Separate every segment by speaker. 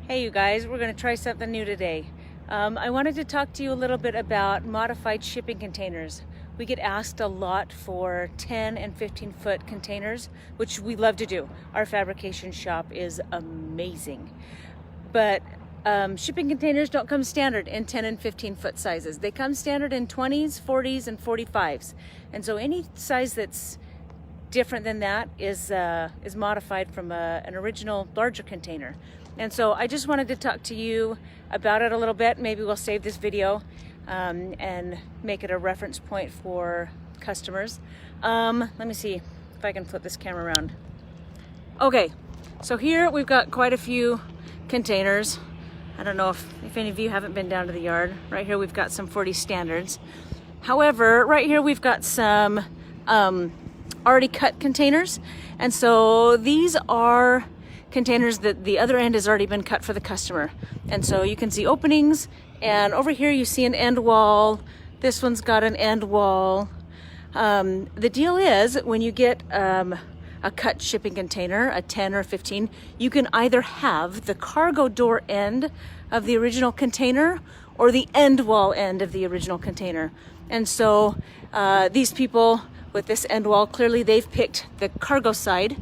Speaker 1: Hey you guys, we're going to try something new today. I wanted to talk to you a little bit about modified shipping containers. We get asked a lot for 10 and 15 foot containers, which we love to do. Our fabrication shop is amazing. But shipping containers don't come standard in 10 and 15 foot sizes. They come standard in 20s, 40s, and 45s. And so any size that's different than that is modified from an original larger container. And so I just wanted to talk to you about it a little bit. Maybe we'll save this video and make it a reference point for customers. Let me see if I can flip this camera around. Okay, so here we've got quite a few containers. I don't know if any of you haven't been down to the yard. Right here we've got some 40 standards. However, right here we've got some already cut containers. And so these are containers that the other end has already been cut for the customer. And so you can see openings, and over here you see an end wall. This one's got an end wall. The deal is when you get a cut shipping container, a 10 or 15, you can either have the cargo door end of the original container or the end wall end of the original container. And so these people with this end wall, clearly they've picked the cargo side.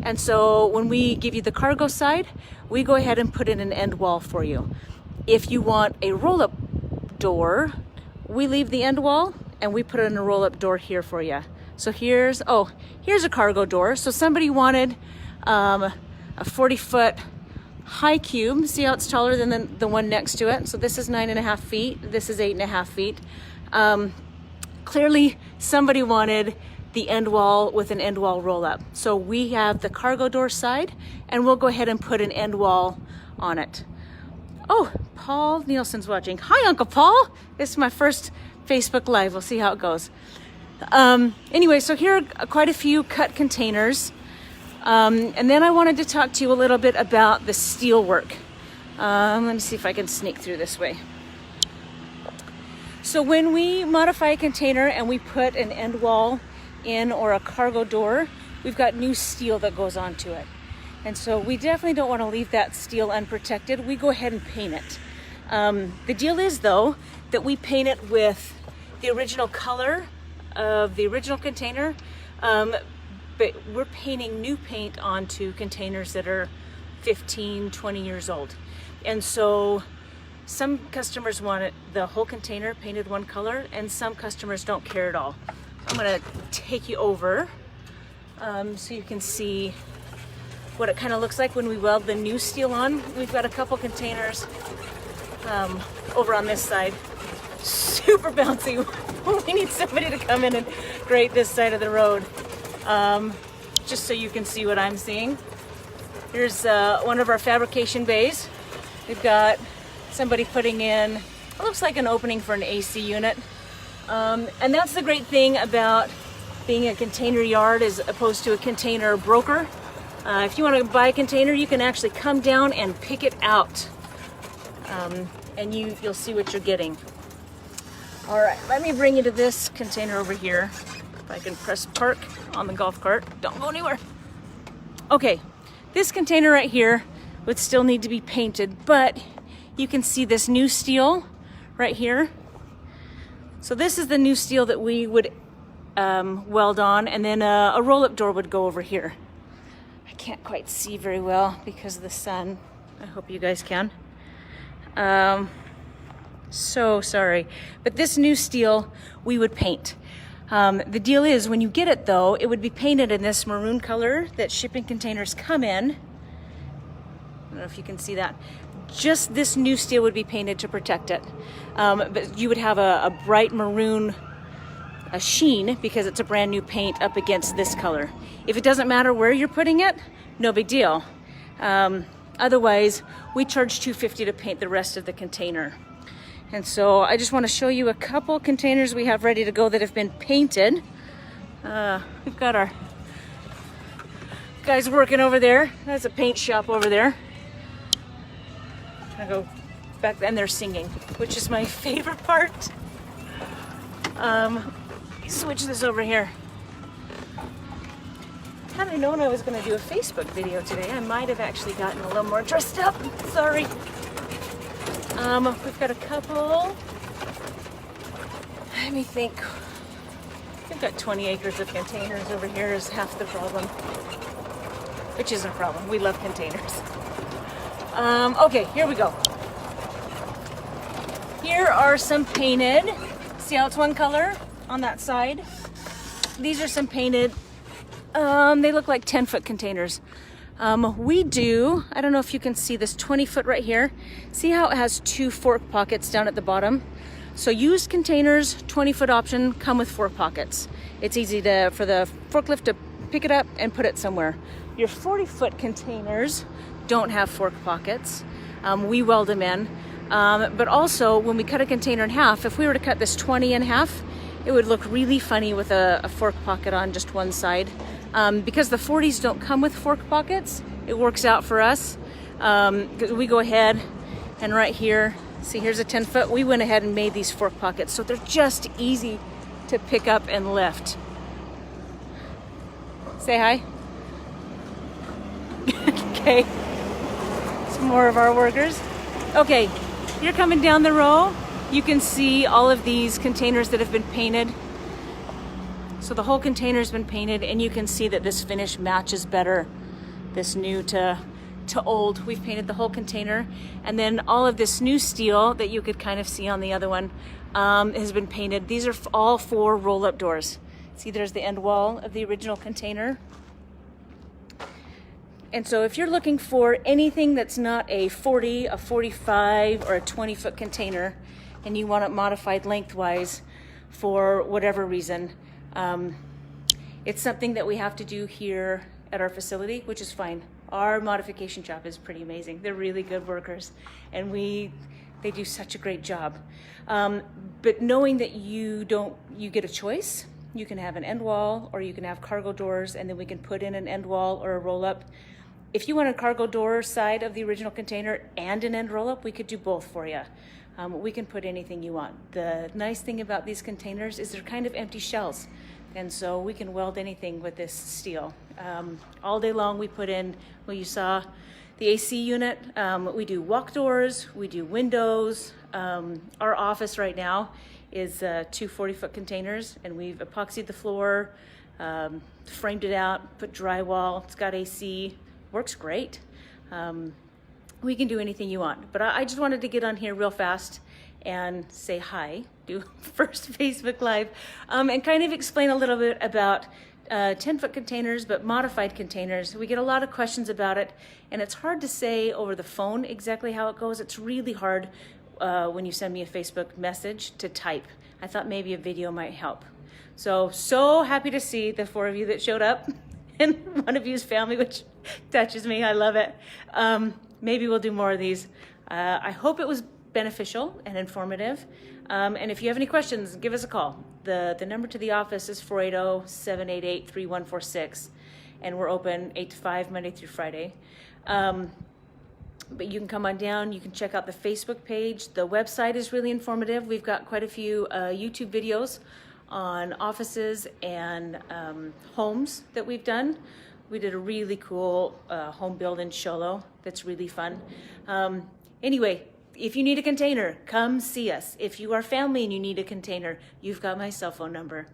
Speaker 1: And so when we give you the cargo side, we go ahead and put in an end wall for you. If you want a roll-up door, we leave the end wall and we put in a roll-up door here for you. So here's a cargo door. So somebody wanted a 40-foot high cube. See how it's taller than the one next to it? So this is 9.5 feet. This is 8.5 feet. Clearly somebody wanted the end wall with an end wall roll up. So we have the cargo door side and we'll go ahead and put an end wall on it. Oh, Paul Nielsen's watching. Hi, Uncle Paul. This is my first Facebook Live. We'll see how it goes. Anyway, so here are quite a few cut containers. And then I wanted to talk to you a little bit about the steel work. Let me see if I can sneak through this way. So when we modify a container and we put an end wall in or a cargo door, we've got new steel that goes onto it. And so we definitely don't want to leave that steel unprotected. We go ahead and paint it. The deal is though that we paint it with the original color of the original container, but we're painting new paint onto containers that are 15, 20 years old. And so some customers want the whole container painted one color and some customers don't care at all. I'm gonna take you over so you can see what it kind of looks like when we weld the new steel on. We've got a couple containers over on this side. Super bouncy. We need somebody to come in and grate this side of the road. Just so you can see what I'm seeing. Here's one of our fabrication bays. We've got somebody putting in, it looks like an opening for an AC unit. And that's the great thing about being a container yard as opposed to a container broker. If you want to buy a container, you can actually come down and pick it out. And you'll see what you're getting. All right, let me bring you to this container over here. If I can press park on the golf cart. Don't go anywhere. Okay, this container right here would still need to be painted, but you can see this new steel right here. So this is the new steel that we would weld on, and then a roll-up door would go over here. I can't quite see very well because of the sun. I hope you guys can. So sorry. But this new steel we would paint. The deal is when you get it though, it would be painted in this maroon color that shipping containers come in. I don't know if you can see that. Just this new steel would be painted to protect it. But you would have a bright maroon sheen because it's a brand new paint up against this color. If it doesn't matter where you're putting it, no big deal. Otherwise, we charge $250 to paint the rest of the container. And so I just want to show you a couple containers we have ready to go that have been painted. We've got our guys working over there. That's a paint shop over there. I go back and they're singing, which is my favorite part. Switch this over here. Had I known I was going to do a Facebook video today, I might have actually gotten a little more dressed up. Sorry. We've got a couple. Let me think. We've got 20 acres of containers over here is half the problem. Which isn't a problem. We love containers. Okay, here we go. Here are some painted. See how it's one color on that side? These are some painted. They look like 10-foot containers. We do, I don't know if you can see this 20-foot right here. See how it has 2 fork pockets down at the bottom? So used containers, 20-foot option, come with fork pockets. It's easy for the forklift to pick it up and put it somewhere. Your 40-foot containers don't have fork pockets. We weld them in. But also, when we cut a container in half, if we were to cut this 20 in half, it would look really funny with a fork pocket on just one side. Because the 40s don't come with fork pockets, it works out for us. Because we go ahead and right here, see here's a 10-foot, we went ahead and made these fork pockets. So they're just easy to pick up and lift. Say hi. Okay. Some more of our workers. Okay, you're coming down the row. You can see all of these containers that have been painted. So the whole container's been painted, and you can see that this finish matches better, this new to old. We've painted the whole container, and then all of this new steel that you could kind of see on the other one has been painted. These are all 4 roll-up doors. See, there's the end wall of the original container. And so if you're looking for anything that's not a 40, a 45, or a 20-foot container, and you want it modified lengthwise for whatever reason, it's something that we have to do here at our facility, which is fine. Our modification shop is pretty amazing. They're really good workers, and they do such a great job. But knowing that you get a choice, you can have an end wall or you can have cargo doors, and then we can put in an end wall or a roll-up. If you want a cargo door side of the original container and an end roll-up, we could do both for you. We can put anything you want. The nice thing about these containers is they're kind of empty shells. And so we can weld anything with this steel. All day long we put in, well, you saw the AC unit. We do walk doors, we do windows. Our office right now is 2 40-foot containers, and we've epoxied the floor, framed it out, put drywall, it's got AC. Works great. We can do anything you want, but I just wanted to get on here real fast and say hi, do first Facebook Live, and kind of explain a little bit about 10-foot containers, but modified containers. We get a lot of questions about it, and it's hard to say over the phone exactly how it goes. It's really hard when you send me a Facebook message to type. I thought maybe a video might help. So happy to see the 4 of you that showed up. And one of you is family, which touches me. I love it. Maybe we'll do more of these. I hope it was beneficial and informative. And if you have any questions, give us a call. The number to the office is 480-788-3146. And we're open 8 to 5, Monday through Friday. But you can come on down. You can check out the Facebook page. The website is really informative. We've got quite a few YouTube videos on offices and homes that we've done. We did a really cool home build in Show Low that's really fun. Anyway, if you need a container, come see us. If you are family and you need a container, you've got my cell phone number.